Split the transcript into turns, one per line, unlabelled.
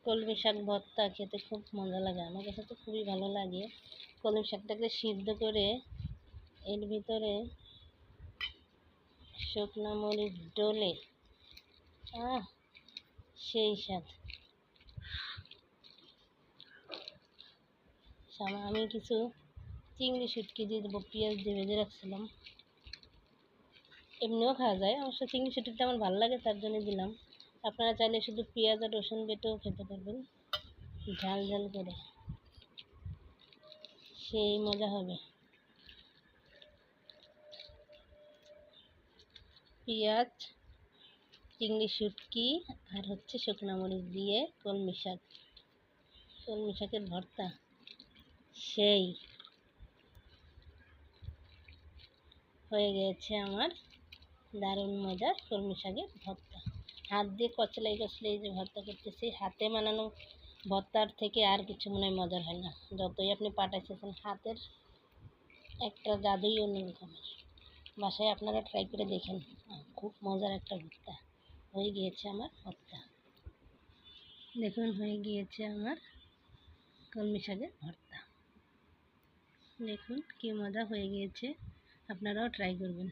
কলমি শাক ভর্তা খেতে খুব মজা লাগে, আমার কাছে তো খুবই ভালো লাগে। কলমি শাকটাকে সিদ্ধ করে এর ভিতরে শুকনো মরিচ ডলে সেই স্বাদ। আমি কিছু চিংড়ি শুটকি দিয়ে দেবো, পেঁয়াজ দিয়ে ভেজে রাখছিলাম। এমনিও খাওয়া যায়, অবশ্য চিংড়ি শুটকিটা আমার ভালো লাগে তার জন্য দিলাম। আপনারা চাইলে শুধু পেঁয়াজ আর রসুন বেটেও খেতে পারবেন, ঝাল ঝাল করে, সেই মজা হবে। পেঁয়াজ, চিংড়ি শুটকি আর শুকনো মরিচ দিয়ে কলমি শাকের ভর্তা সেই হয়ে গেছে আমার দারুণ মজার কলমি শাকের ভর্তা। হাত দিয়ে কচলাই যে ভর্তা করতেছি, হাতে বানানো ভর্তার থেকে আর কিছু মনে হয় মজার হয় না। যতই আপনি পাঠাইছেন, হাতের একটা জাদুই অন্যরকম। বাসায় আপনারা ট্রাই করে দেখেন, খুব মজার একটা ভর্তা হয়ে গিয়েছে আমার ভর্তা। দেখুন হয়ে গিয়েছে আমার কলমি শাকের ভর্তা। দেখুন কি মজা হয়ে গিয়েছে, আপনারাও ট্রাই করবেন।